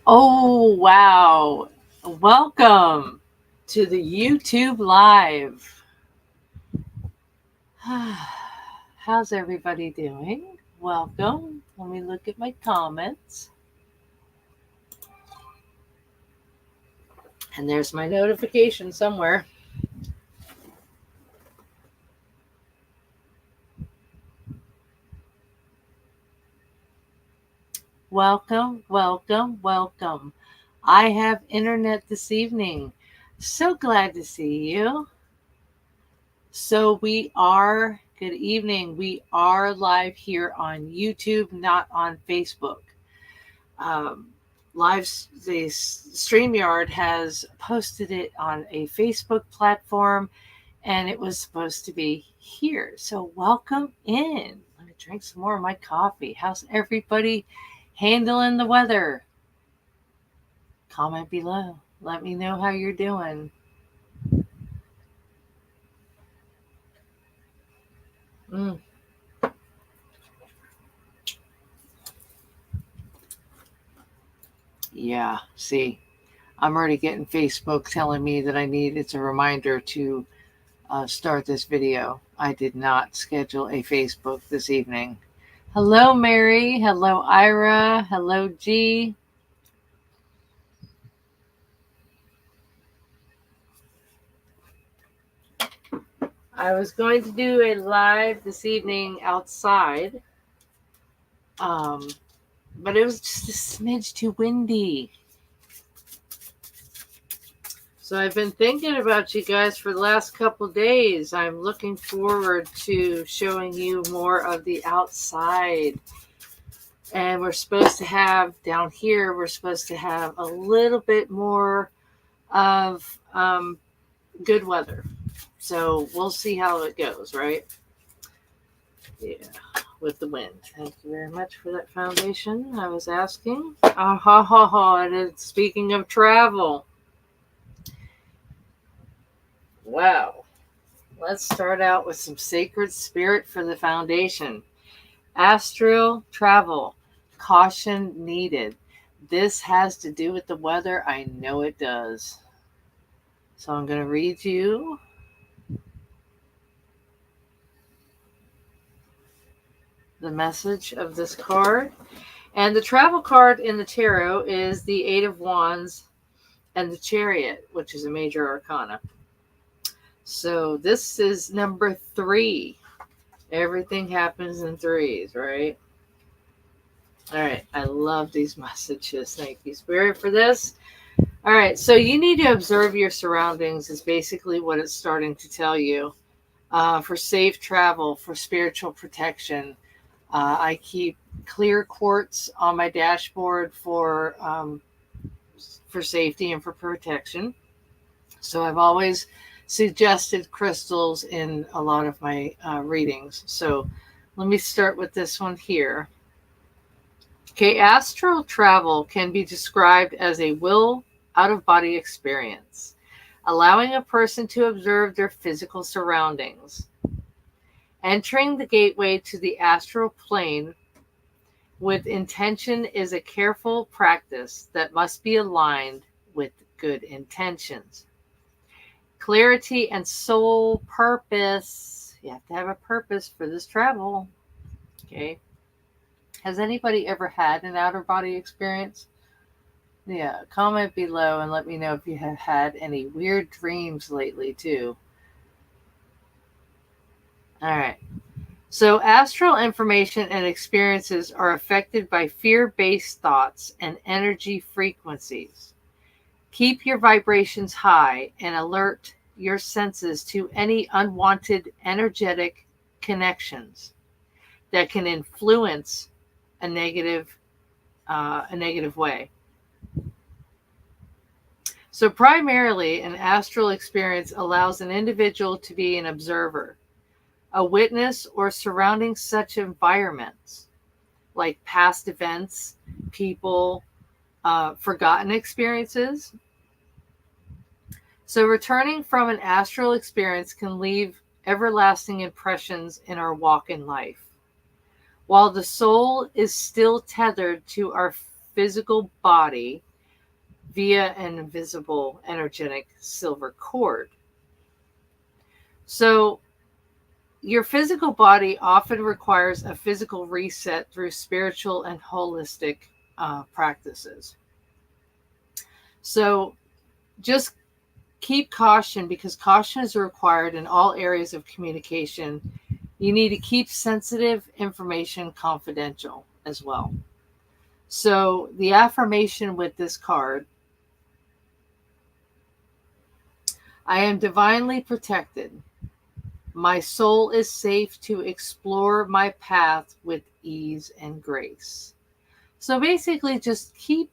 Oh, wow. Welcome to the YouTube Live. How's everybody doing? Welcome. Let me look at my comments. And there's my notification somewhere. Welcome, welcome, welcome. I have internet this evening. So glad to see you. Good evening. We are live here on YouTube, not on Facebook. Um, the StreamYard has posted it on a Facebook platform, and it was supposed to be here. So welcome in. Let me drink some more of my coffee. How's everybody handling the weather? Comment below. Let me know how you're doing. Mm, yeah, see, I'm already getting Facebook telling me that it's a reminder to start this video. I did not schedule a Facebook this evening. Hello, Mary. Hello, Ira. Hello, G. I was going to do a live this evening outside, um, but it was just a smidge too windy. So I've been thinking about you guys for the last couple days. I'm looking forward to showing you more of the outside. And we're supposed to have down here, we're supposed to have a little bit more of good weather. So we'll see how it goes, right? Yeah, with the wind. Thank you very much for that foundation. I was asking. And speaking of travel, wow. Let's start out with some sacred spirit for the foundation. Astral travel, caution needed. This has to do with the weather. I know it does. So I'm going to read you the message of this card. And the travel card in the tarot is the Eight of Wands and the Chariot, which is a major arcana. So this is number 3. Everything happens in threes, right? All right. I love these messages. Thank you, Spirit, for this. All right. So you need to observe your surroundings is basically what it's starting to tell you. For safe travel, for spiritual protection. I keep clear quartz on my dashboard for safety and for protection. So I've always suggested crystals in a lot of my readings. So let me start with this one here. Okay, astral travel can be described as a will out-of-body experience, allowing a person to observe their physical surroundings. Entering the gateway to the astral plane with intention is a careful practice that must be aligned with good intentions. Clarity and soul purpose. You have to have a purpose for this travel. Okay. Has anybody ever had an outer body experience? Yeah, comment below and let me know if you have had any weird dreams lately too. All right. So, astral information and experiences are affected by fear-based thoughts and energy frequencies. Keep your vibrations high and alert your senses to any unwanted energetic connections that can influence a negative way. So, primarily, an astral experience allows an individual to be an observer, a witness, or surrounding such environments like past events, people, forgotten experiences. So, returning from an astral experience can leave everlasting impressions in our walk in life. While the soul is still tethered to our physical body, via an invisible energetic silver cord. So, your physical body often requires a physical reset through spiritual and holistic practices. So, just keep caution, because caution is required in all areas of communication. You need to keep sensitive information confidential as well. So, the affirmation with this card: I am divinely protected. My soul is safe to explore my path with ease and grace. So basically, just keep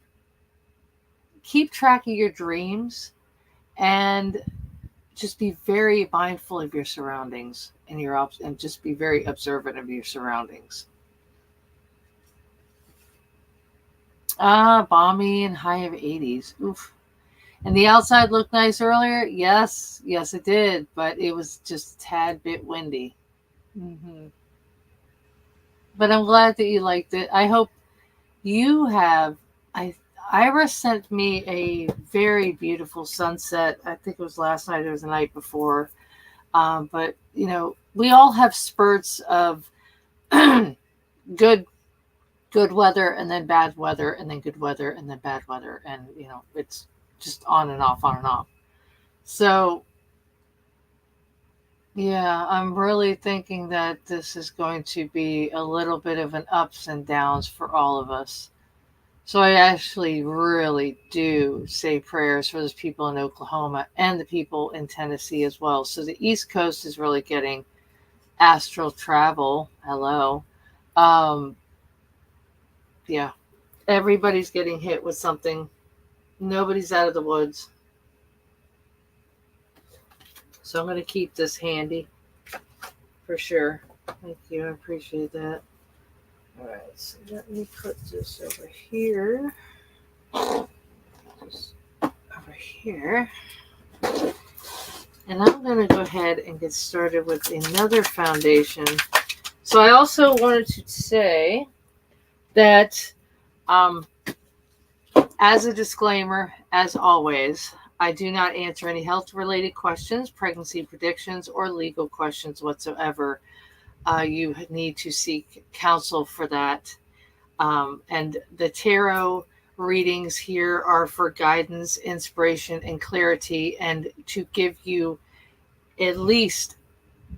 track of your dreams, and just be very mindful of your surroundings, and just be very observant of your surroundings. Balmy and high of 80s. Oof. And the outside looked nice earlier. Yes, it did, but it was just a tad bit windy. But I'm glad that you liked it. I hope you have. Ira sent me a very beautiful sunset. I think it was last night or the night before. But we all have spurts of good weather, and then bad weather, and then good weather, and then bad weather, and it's just on and off, on and off. So yeah, I'm really thinking that this is going to be a little bit of an ups and downs for all of us. So I actually really do say prayers for those people in Oklahoma and the people in Tennessee as well. So the East Coast is really getting astral travel. Hello. Yeah, everybody's getting hit with something. Nobody's out of the woods. So I'm going to keep this handy for sure. Thank you. I appreciate that. All right, so let me put this over here. Just over here. And I'm going to go ahead and get started with another foundation. So I also wanted to say that as a disclaimer, as always, I do not answer any health-related questions, pregnancy predictions, or legal questions whatsoever. You need to seek counsel for that. And the tarot readings here are for guidance, inspiration, and clarity, and to give you at least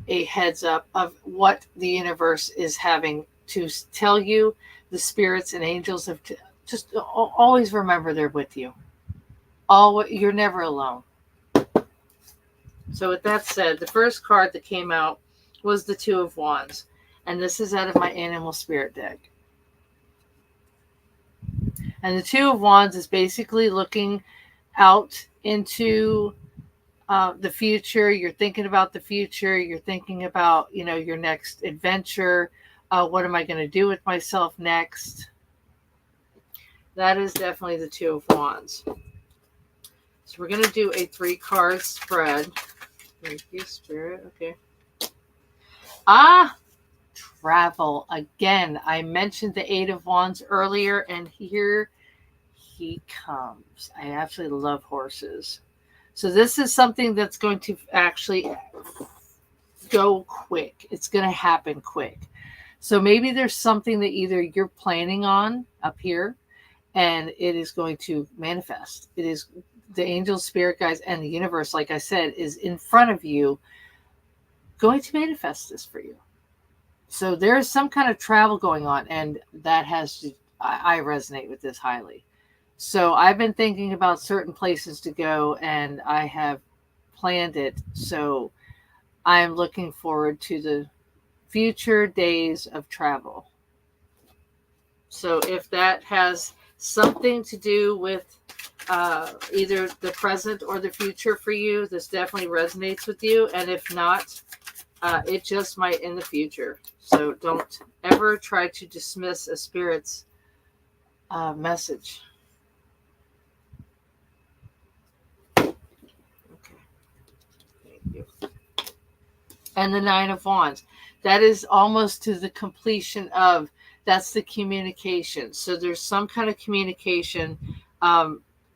a heads up of what the universe is having to tell you. The spirits and angels have just always remember they're with you. You're never alone. So with that said, the first card that came out was the Two of Wands, and this is out of my Animal Spirit deck. And the Two of Wands is basically looking out into the future. You're thinking about the future. You're thinking about, your next adventure. What am I going to do with myself next? That is definitely the Two of Wands. So we're going to do a 3-card spread. Thank you, Spirit. Okay. Travel. Again, I mentioned the 8 of Wands earlier, and here he comes. I absolutely love horses. So this is something that's going to actually go quick. It's going to happen quick. So maybe there's something that either you're planning on up here, and it is going to manifest. It is the angels, spirit guides, and the universe, like I said, is in front of you, going to manifest this for you. So there's some kind of travel going on, and that I resonate with this highly. So I've been thinking about certain places to go, and I have planned it. So I'm looking forward to the future days of travel. So if that has something to do with either the present or the future for you, this definitely resonates with you. And if not, it just might in the future. So don't ever try to dismiss a spirit's message. Okay. Thank you. And the 9 of Wands. That is almost to the completion of, that's the communication. So there's some kind of communication.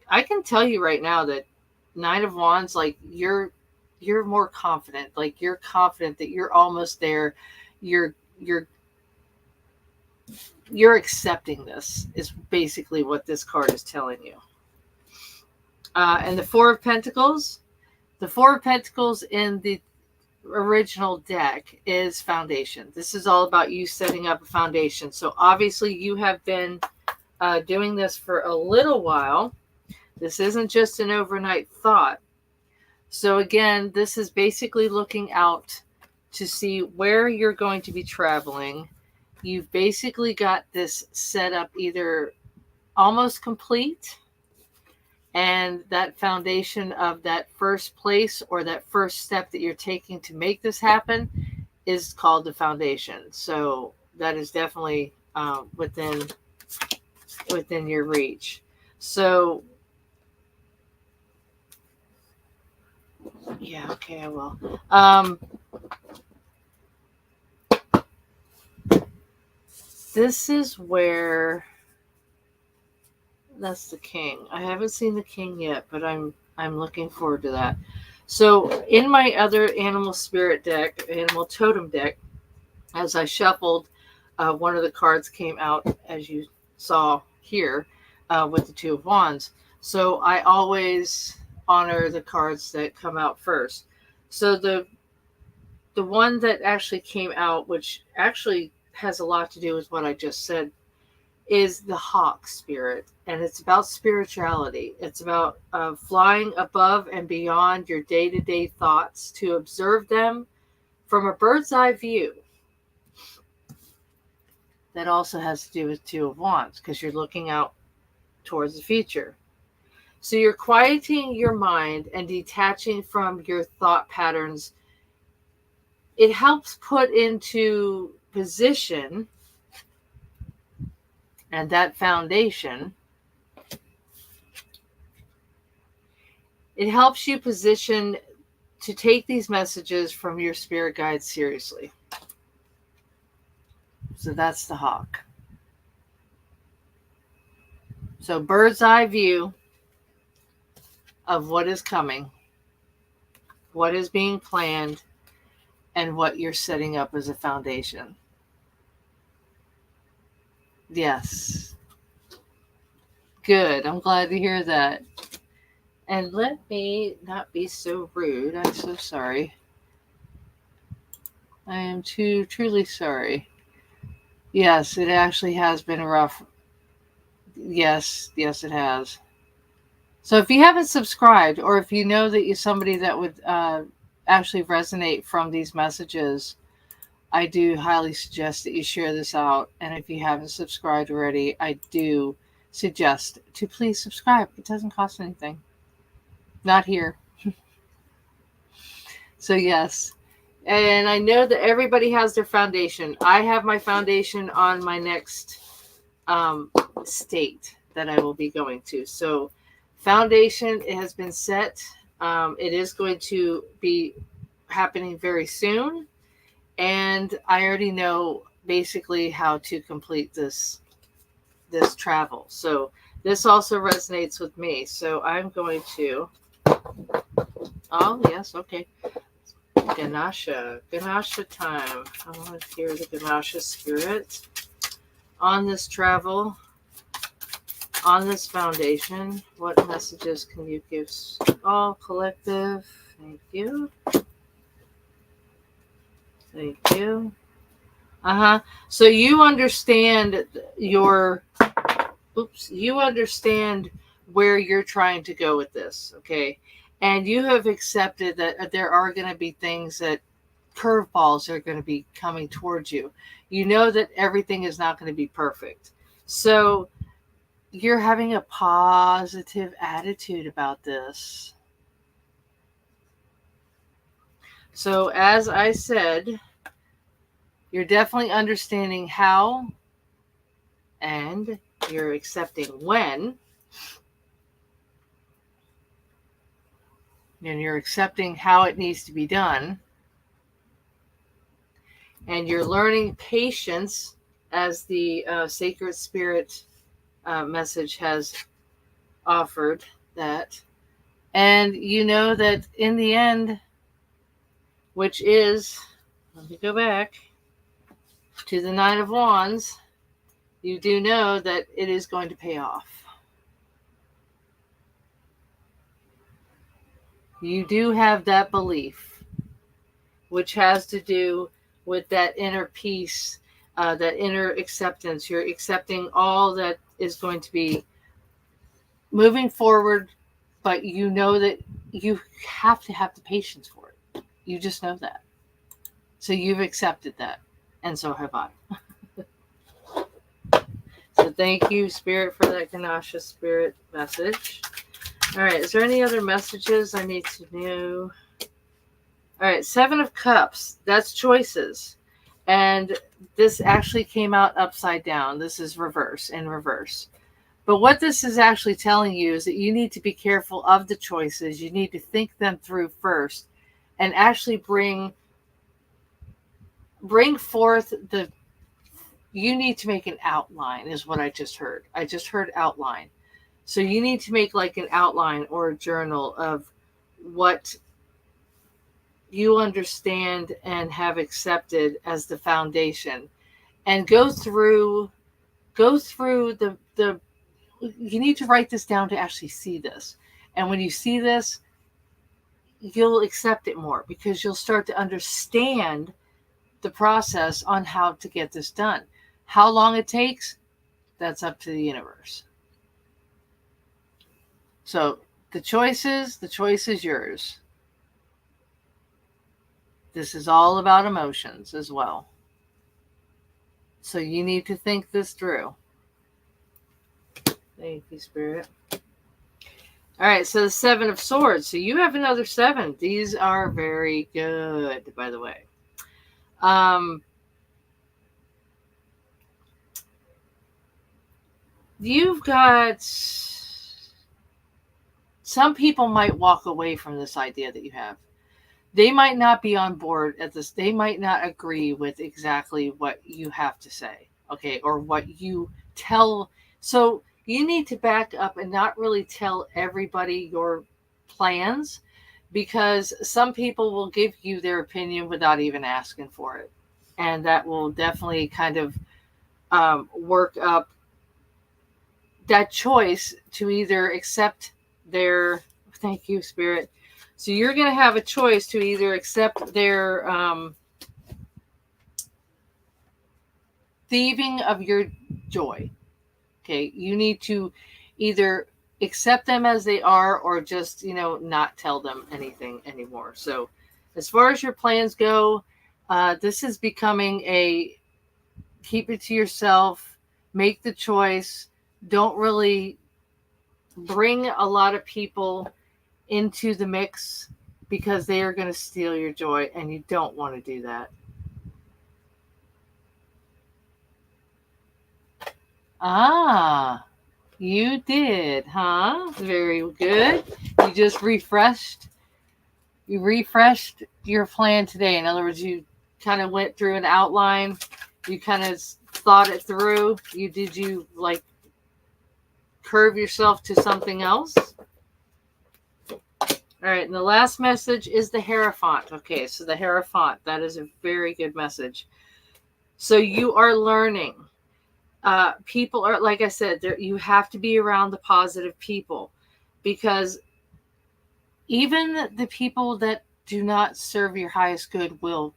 I can tell you right now that Nine of Wands, like you're more confident. Like you're confident that you're almost there. You're you're you're accepting this is basically what this card is telling you. And the Four of Pentacles. The Four of Pentacles in the original deck is foundation. This is all about you setting up a foundation. So obviously you have been doing this for a little while. This isn't just an overnight thought. So again, this is basically looking out to see where you're going to be traveling. You've basically got this set up either almost complete, and that foundation of that first place or that first step that you're taking to make this happen is called the foundation. So that is definitely within your reach. So yeah, okay, I will. This is where that's the king. I haven't seen the king yet, but I'm looking forward to that. So in my other animal spirit deck, animal totem deck, as I shuffled, one of the cards came out, as you saw here, with the Two of Wands. So I always honor the cards that come out first. So the one that actually came out, which actually has a lot to do with what I just said, is the hawk spirit, and it's about spirituality. It's about flying above and beyond your day-to-day thoughts to observe them from a bird's eye view. That also has to do with Two of Wands, because you're looking out towards the future. So you're quieting your mind and detaching from your thought patterns. It helps put into position, and that foundation, it helps you position to take these messages from your spirit guide seriously. So that's the hawk. So bird's eye view of what is coming, what is being planned, and what you're setting up as a foundation. Yes. Good. I'm glad to hear that. And let me not be so rude. I'm so sorry. I am truly sorry. Yes, it actually has been rough. Yes, it has. So if you haven't subscribed, or if you know that you're somebody that would actually resonate from these messages, I do highly suggest that you share this out. And if you haven't subscribed already, I do suggest to please subscribe. It doesn't cost anything. Not here. So yes. And I know that everybody has their foundation. I have my foundation on my next state that I will be going to. So foundation, it has been set. It is going to be happening very soon. And I already know basically how to complete this travel. So this also resonates with me. So I'm going to, oh yes, okay. Ganesha time. I want to hear the Ganesha spirit on this travel, on this foundation. What messages can you give all collective? Thank you. Thank you. So you understand you understand where you're trying to go with this, okay? And you have accepted that there are going to be things that curveballs are going to be coming towards you. You know that everything is not going to be perfect. So you're having a positive attitude about this. So as I said, you're definitely understanding how, and you're accepting when, and you're accepting how it needs to be done, and you're learning patience, as the sacred spirit message has offered that. And you know that in the end, which is, let me go back to the Nine of Wands, you do know that it is going to pay off. You do have that belief, which has to do with that inner peace, that inner acceptance. You're accepting all that is going to be moving forward, but you know that you have to have the patience for it. You just know that. So you've accepted that, and so have I. So thank you, Spirit, for that Ganesha Spirit message. All right, is there any other messages I need to know? All right, Seven of Cups, that's choices. And this actually came out upside down. This is reverse, in reverse. But what this is actually telling you is that you need to be careful of the choices. You need to think them through first and actually bring forth the, you need to make an outline is what I just heard. I just heard outline. So you need to make like an outline or a journal of what you understand and have accepted as the foundation, and go through the you need to write this down to actually see this. And when you see this, you'll accept it more because you'll start to understand the process on how to get this done. How long it takes, that's up to the universe. So the choice is yours. This is all about emotions as well. So you need to think this through. Thank you, Spirit. All right, so the Seven of Swords. So you have another seven. These are very good, by the way. You've got, some people might walk away from this idea that you have. They might not be on board at this. They might not agree with exactly what you have to say, okay, or what you tell. So you need to back up and not really tell everybody your plans, because some people will give you their opinion without even asking for it. And that will definitely kind of work up that choice to either accept their, thank you, Spirit. So you're going to have a choice to either accept their thieving of your joy. Okay, you need to either accept them as they are or just, not tell them anything anymore. So as far as your plans go, this is becoming a keep it to yourself, make the choice. Don't really bring a lot of people into the mix because they are going to steal your joy, and you don't want to do that. Ah, you did, huh? Very good. You just refreshed your plan today. In other words, you kind of went through an outline. You kind of thought it through. Did you like curve yourself to something else? All right, and the last message is the Hierophant. Okay, so the Hierophant, that is a very good message. So you are learning. People are, like I said, you have to be around the positive people, because even the people that do not serve your highest good will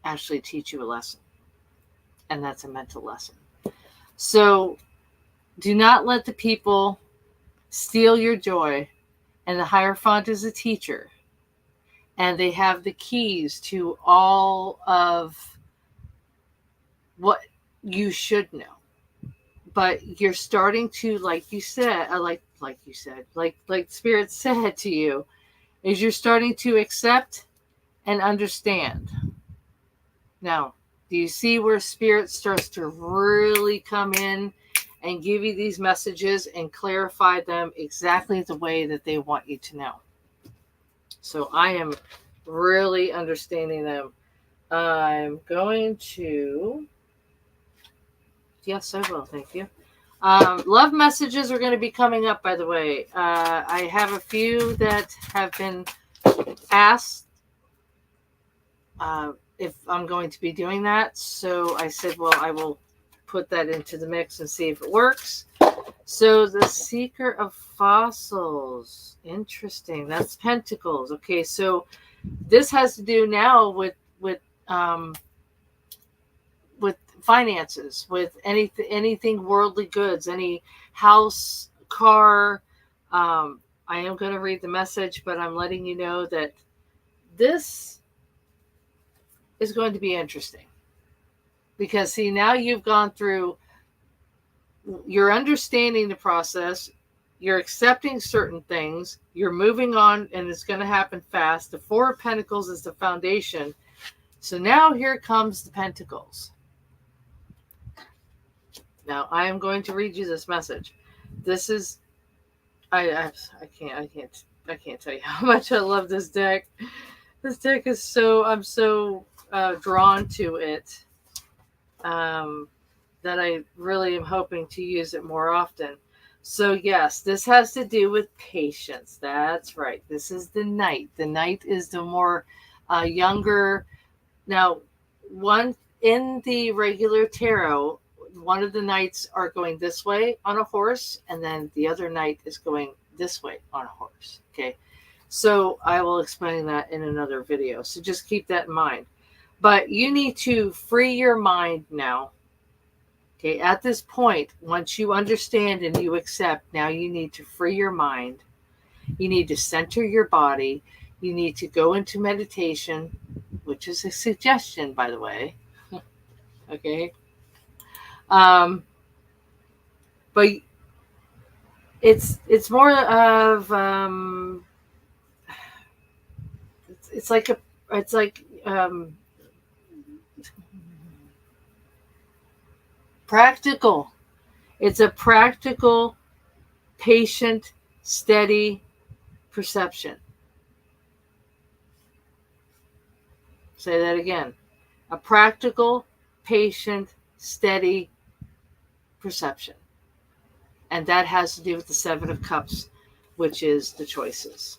actually teach you a lesson. And that's a mental lesson. So do not let the people steal your joy. And the Hierophant is a teacher. And they have the keys to all of what you should know. But you're starting to, like you said, like Spirit said to you, is you're starting to accept and understand. Now, do you see where Spirit starts to really come in and give you these messages and clarify them exactly the way that they want you to know? So I am really understanding them. I'm going to, yes, I will, thank you. Love messages are going to be coming up, by the way. I have a few that have been asked if I'm going to be doing that. So I said, well, I will put that into the mix and see if it works. So the Seeker of Fossils. Interesting. That's Pentacles. Okay, so this has to do now with finances, with anything worldly goods, any house, car. I am going to read the message, but I'm letting you know that this is going to be interesting. Because, see, now you've gone through, you're understanding the process, you're accepting certain things, you're moving on, and it's going to happen fast. The Four of Pentacles is the foundation. So now here comes the Pentacles. Now I am going to read you this message. This is, I can't tell you how much I love this deck. This deck is so, I'm so drawn to it. That I really am hoping to use it more often. So yes, this has to do with patience. That's right. This is the Knight. The Knight is the more younger. Now, one in the regular tarot, one of the knights are going this way on a horse, and then the other knight is going this way on a horse. Okay. So I will explain that in another video. So just keep that in mind. But you need to free your mind now. Okay, at this point, once you understand and you accept, now you need to free your mind. You need to center your body. You need to go into meditation, which is a suggestion, by the way. Okay. But it's more of it's like practical. It's a practical, patient, steady perception. Say that again. A practical, patient, steady perception. And that has to do with the Seven of Cups, which is the choices.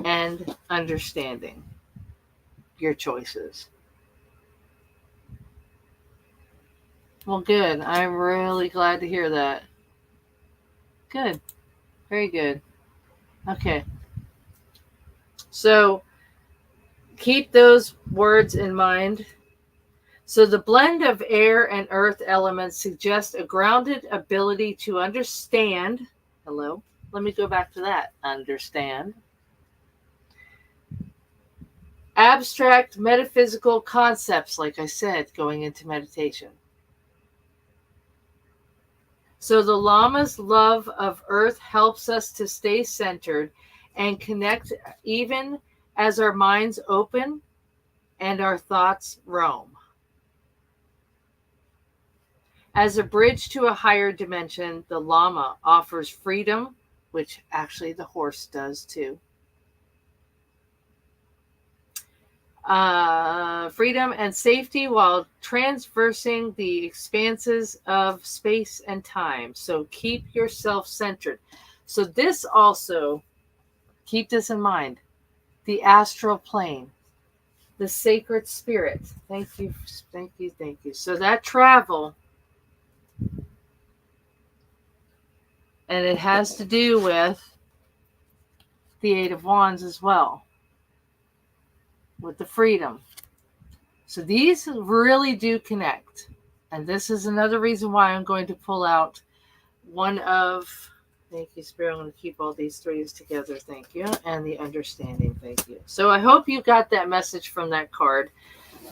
And understanding your choices. Well, good. I'm really glad to hear that. Good. Very good. Okay. So keep those words in mind. So the blend of air and earth elements suggests a grounded ability to understand. Hello? Let me go back to that. Understand. Abstract metaphysical concepts, like I said, going into meditation. So the Lama's love of earth helps us to stay centered and connect even as our minds open and our thoughts roam. As a bridge to a higher dimension, the Lama offers freedom, which actually the horse does too. Freedom and safety while traversing the expanses of space and time. So keep yourself centered. So this also, keep this in mind, the astral plane, the sacred spirit. Thank you. So that travel, and it has to do with the Eight of Wands as well, with the freedom. So these really do connect. And this is another reason why I'm going to pull out one of, thank you, Spirit. I'm going to keep all these threes together. Thank you. And the understanding. Thank you. So I hope you got that message from that card.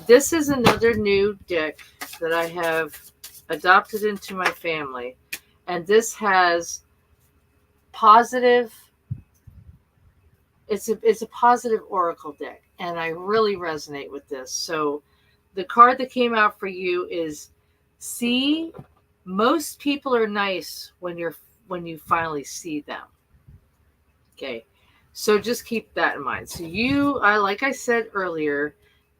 This is another new deck that I have adopted into my family. And this has positive, it's a positive oracle deck. And I really resonate with this. So the card that came out for you is, see, most people are nice when you finally see them. Okay. So just keep that in mind. So like I said earlier,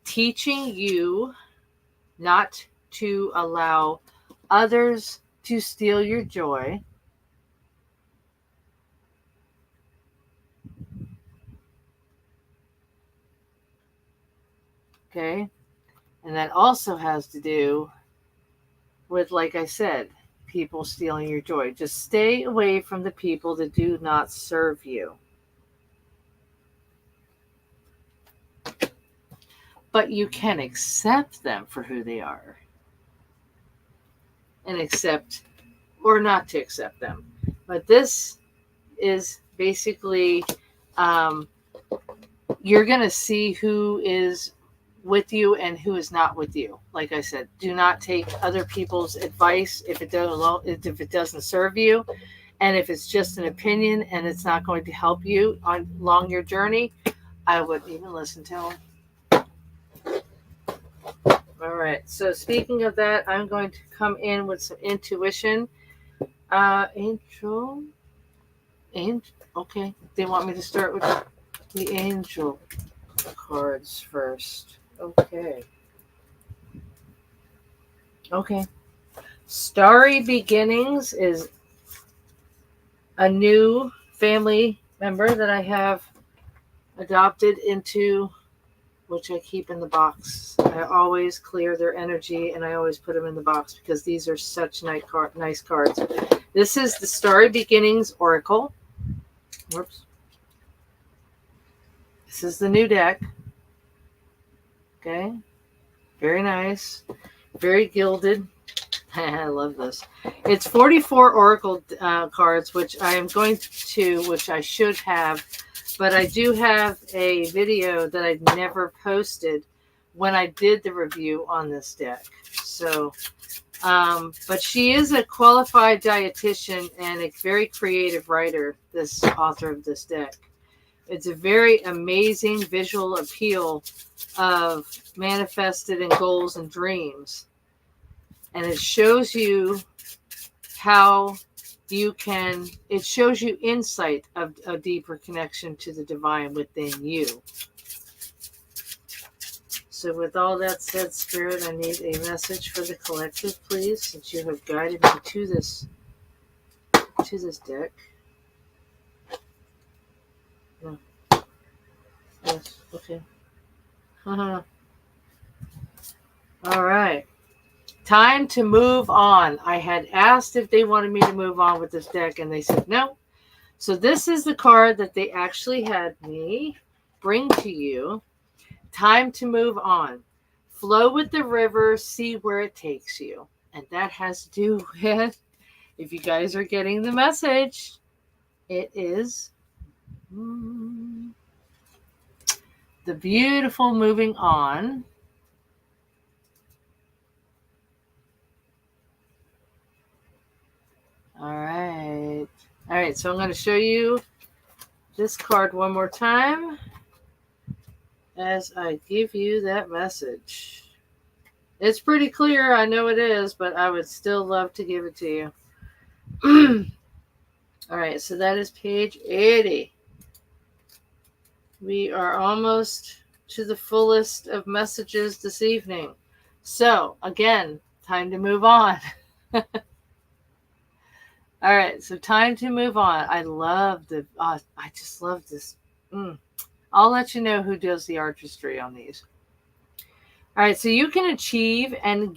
teaching you not to allow others to steal your joy. Okay. And that also has to do with, like I said, people stealing your joy. Just stay away from the people that do not serve you. But you can accept them for who they are and accept or not to accept them. But this is basically, um, you're going to see who is with you and who is not with you. Like I said, do not take other people's advice if it doesn't serve you, and if it's just an opinion and it's not going to help you along your journey. I wouldn't even listen to them. All right. So speaking of that, I'm going to come in with some intuition. Angel. Okay. They want me to start with the angel cards first. Okay. Okay. Starry Beginnings is a new family member that I have adopted into, which I keep in the box. I always clear their energy and I always put them in the box because these are such nice cards. This is the Starry Beginnings Oracle. Whoops. This is the new deck. Okay. Very nice. Very gilded. I love this. It's 44 Oracle cards, which I am going to, which I should have, but I do have a video that I never posted when I did the review on this deck. So, but she is a qualified dietitian and a very creative writer, this author of this deck. It's a very amazing visual appeal of manifested and goals and dreams. And it shows you how it shows you insight of a deeper connection to the divine within you. So with all that said, Spirit, I need a message for the collective, please, since you have guided me to this deck. No. Yes, okay. All right. Time to move on. I had asked if they wanted me to move on with this deck, and they said no. So this is the card that they actually had me bring to you. Time to move on. Flow with the river, see where it takes you. And that has to do with, if you guys are getting the message, it is the beautiful moving on. All right. All right, so I'm going to show you this card one more time as I give you that message. It's pretty clear, I know it is, but I would still love to give it to you. All right, so that is page 80. We are almost to the fullest of messages this evening. So, again, time to move on. All right, so time to move on. I just love this. I'll let you know who does the artistry on these. All right, so you can achieve and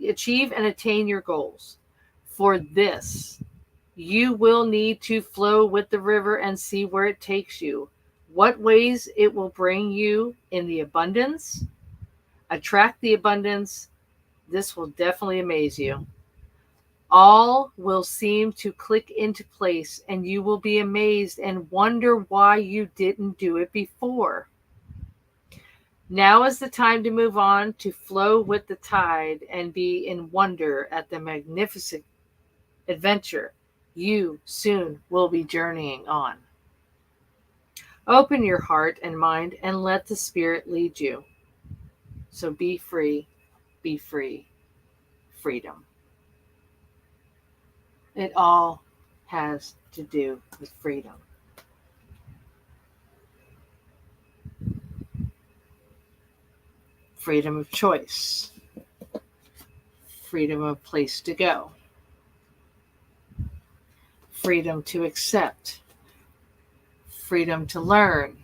attain your goals. For this, you will need to flow with the river and see where it takes you. What ways it will bring you in the abundance. Attract the abundance. This will definitely amaze you. All will seem to click into place, and you will be amazed and wonder why you didn't do it before. Now is the time to move on, to flow with the tide and be in wonder at the magnificent adventure you soon will be journeying on. Open your heart and mind and let the Spirit lead you. So be free, freedom. It all has to do with freedom. Freedom of choice. freedom of place to go, freedom to accept, freedom to learn.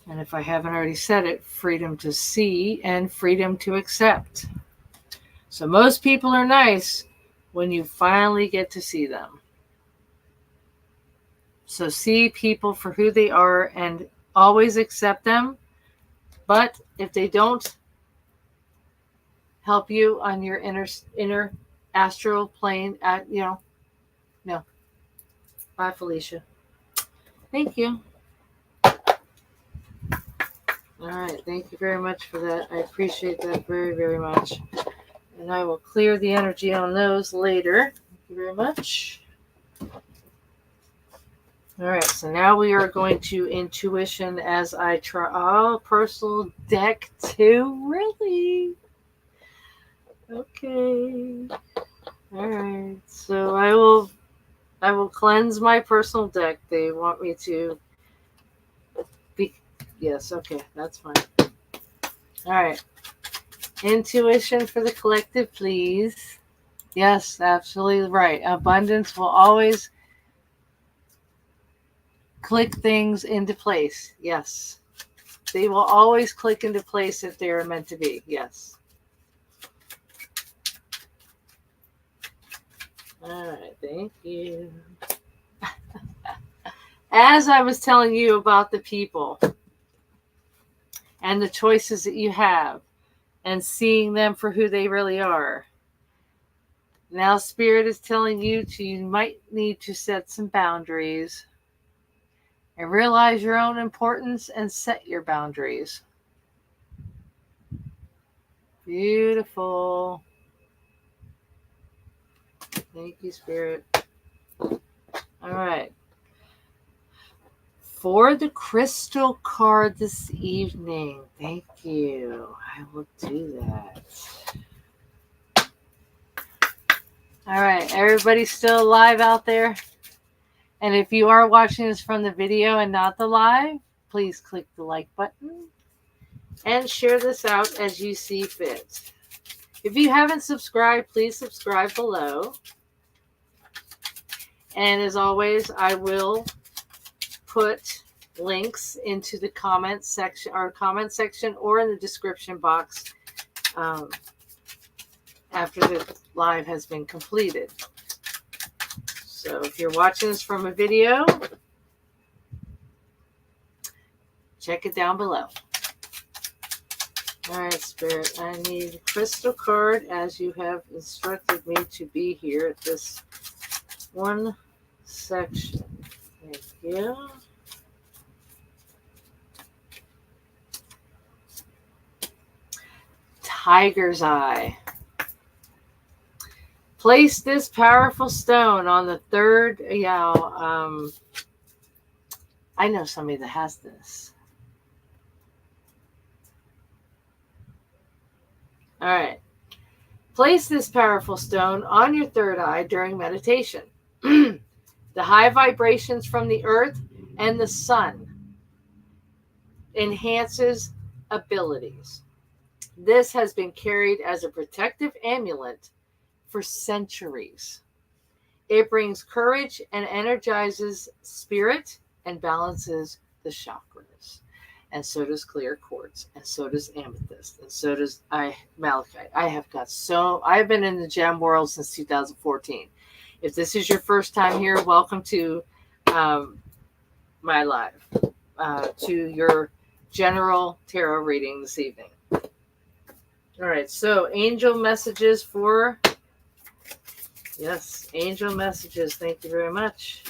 And if I haven't already said it, freedom to see and freedom to accept. So most people are nice when you finally get to see them. So see people for who they are and always accept them. But if they don't help you on your inner astral plane, no. Bye, Felicia. Thank you. All right. Thank you very much for that. I appreciate that very, very much. And I will clear the energy on those later. Thank you very much. All right. So now we are going to intuition as I try. Oh, personal deck too. Really? Okay. All right. So I will cleanse my personal deck. They want me to be. Yes. Okay. That's fine. All right. Intuition for the collective, please. Yes, absolutely right. Abundance will always click things into place. Yes. They will always click into place if they are meant to be. Yes. All right. Thank you. As I was telling you about the people and the choices that you have and seeing them for who they really are, now Spirit is telling you you might need to set some boundaries and realize your own importance and set your boundaries. Beautiful. Thank you, Spirit. All right. For the crystal card this evening, thank you. I will do that. All right. Everybody's still alive out there? And if you are watching this from the video and not the live, please click the like button and share this out as you see fit. If you haven't subscribed, please subscribe below. And as always, I will put links into the comment section or in the description box after the live has been completed. So if you're watching this from a video, check it down below. All right, Spirit, I need a crystal card as you have instructed me to be here at this one section. Thank you. Tiger's Eye. Place this powerful stone on the third. I know somebody that has this. All right. Place this powerful stone on your third eye during meditation. The high vibrations from the earth and the sun enhances abilities. This has been carried as a protective amulet for centuries. It brings courage and energizes spirit and balances the chakras. And so does clear quartz, and so does amethyst, and so does malachite. I've been in the gem world since 2014. If this is your first time here, welcome to my live, to your general tarot reading this evening. All right, so angel messages for, yes, angel messages. Thank you very much.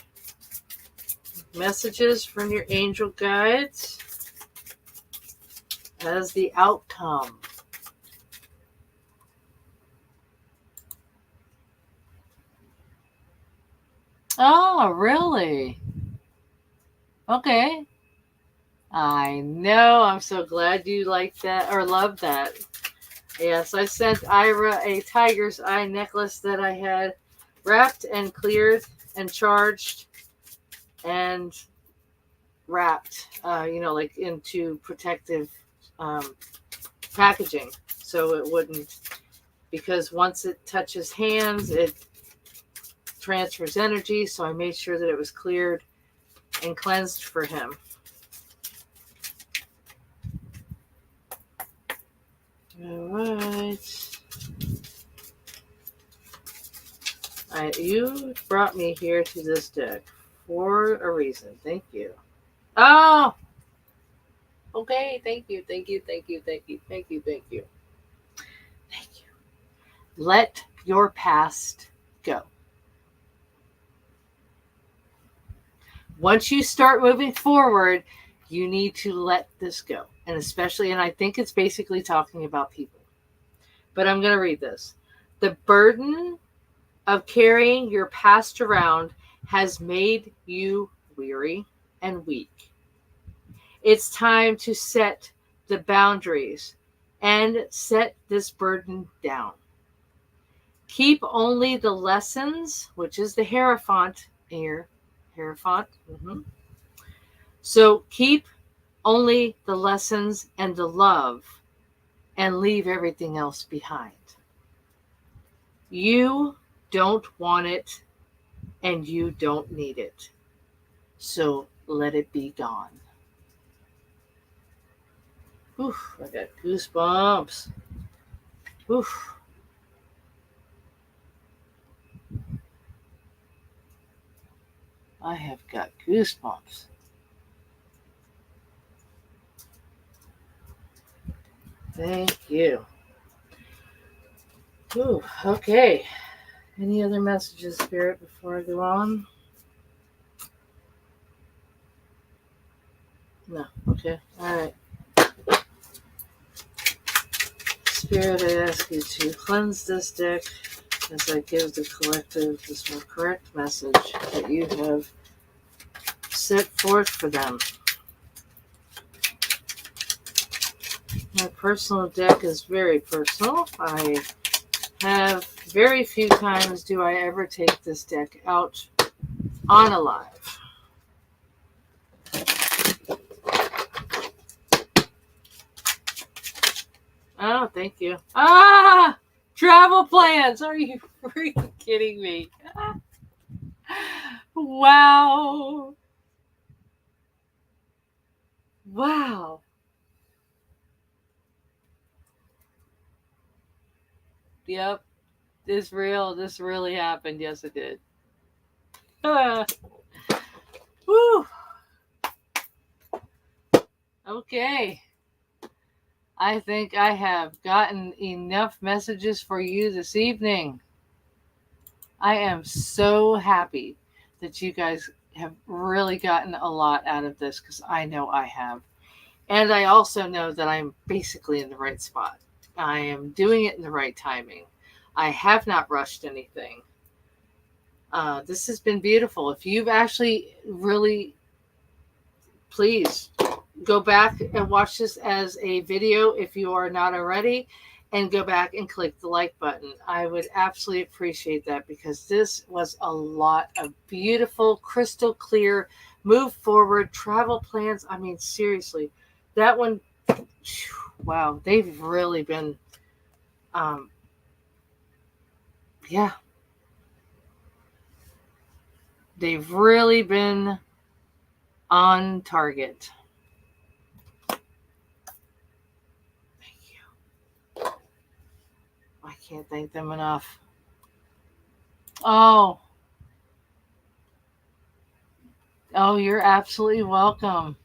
Messages from your angel guides as the outcome. Oh, really? Okay. I know. I'm so glad you like that or love that. Yes, I sent Ira a tiger's eye necklace that I had wrapped and cleared and charged and wrapped, like into protective packaging, so it wouldn't, because once it touches hands, it transfers energy. So I made sure that it was cleared and cleansed for him. All right. You brought me here to this deck for a reason. Thank you. Oh, okay. Thank you. Thank you. Thank you. Thank you. Thank you. Thank you. Thank you. Let your past go. Once you start moving forward, you need to let this go. And especially, and I think it's basically talking about people. But I'm going to read this. The burden of carrying your past around has made you weary and weak. It's time to set the boundaries and set this burden down. Keep only the lessons, which is the Hierophant here. Hierophant. So keep only the lessons and the love and leave everything else behind. You don't want it and you don't need it. So let it be gone. Oof, I got goosebumps. Oof. I have got goosebumps. Thank you. Ooh, okay. Any other messages, Spirit, before I go on? No. Okay. All right. Spirit, I ask you to cleanse this deck as I give the collective this more correct message that you have set forth for them. My personal deck is very personal. I have very few times do I ever take this deck out on a live. Oh, thank you. Ah! Travel plans! Are you freaking kidding me? Wow. Wow. Yep. This real. This really happened. Yes, it did. Woo. Okay. I think I have gotten enough messages for you this evening. I am so happy that you guys have really gotten a lot out of this, because I know I have. And I also know that I'm basically in the right spot. I am doing it in the right timing. I have not rushed anything. This has been beautiful. If you've actually really, please go back and watch this as a video if you are not already, and go back and click the like button. I would absolutely appreciate that, because this was a lot of beautiful, crystal clear, move forward, travel plans. I mean, seriously, that one, wow, they've really been, yeah, they've really been on target. Thank you. I can't thank them enough. Oh, you're absolutely welcome.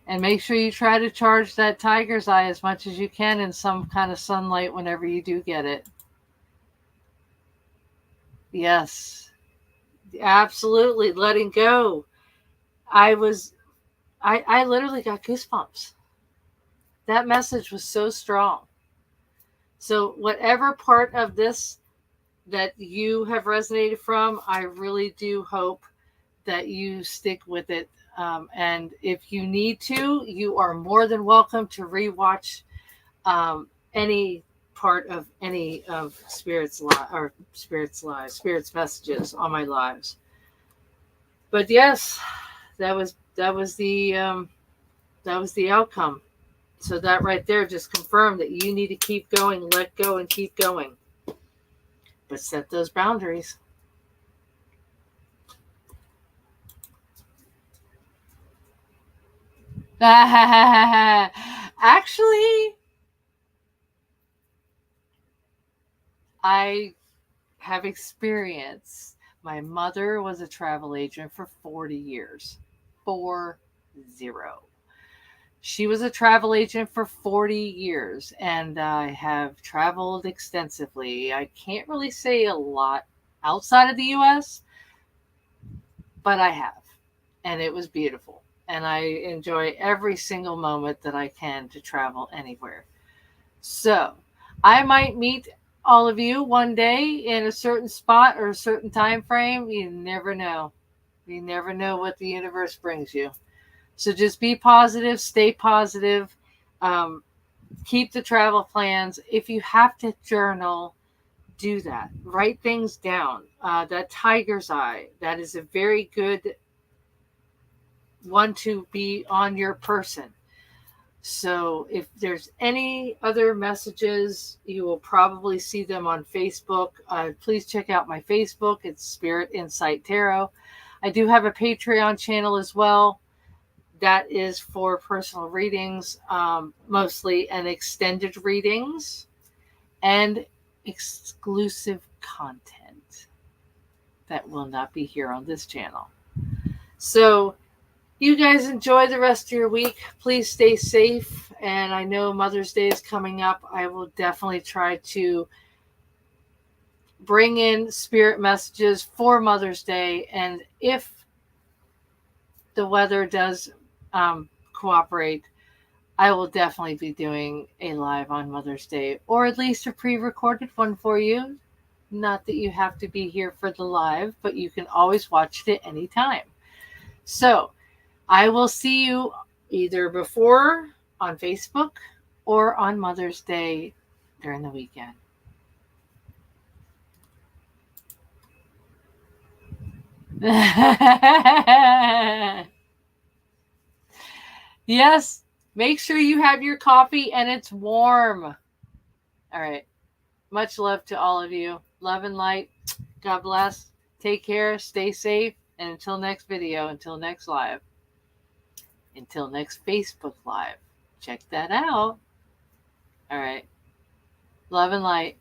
And make sure you try to charge that tiger's eye as much as you can in some kind of sunlight whenever you do get it. Yes, absolutely. Letting go. I literally got goosebumps. That message was so strong. So whatever part of this that you have resonated from, I really do hope that you stick with it. And if you need to, you are more than welcome to rewatch any part of any of Spirit's messages on my lives. But yes, that was the That was the outcome. So that right there just confirmed that you need to keep going, let go, and keep going. But set those boundaries. Actually, I have experience. My mother was a travel agent for 40 years. 40. She was a travel agent for 40 years, and I have traveled extensively. I can't really say a lot outside of the US, but I have. And it was beautiful. And I enjoy every single moment that I can to travel anywhere. So I might meet all of you one day in a certain spot or a certain time frame. You never know. You never know what the universe brings you. So just be positive, stay positive, um, keep the travel plans. If you have to journal, do that. Write things down. That tiger's eye, that is a very good one to be on your person. So if there's any other messages, you will probably see them on Facebook. Please check out my Facebook. It's Spirit Insight Tarot. I do have a Patreon channel as well. That is for personal readings, mostly, and extended readings and exclusive content that will not be here on this channel. So you guys enjoy the rest of your week. Please stay safe. And I know Mother's Day is coming up. I will definitely try to bring in spirit messages for Mother's Day. And if the weather does cooperate, I will definitely be doing a live on Mother's Day, or at least a pre-recorded one for you. Not that you have to be here for the live, but you can always watch it at any time. So I will see you either before on Facebook or on Mother's Day during the weekend. Yes, make sure you have your coffee and it's warm. All right. Much love to all of you. Love and light. God bless. Take care. Stay safe. And until next video, until next live, until next Facebook Live. Check that out. All right. Love and light.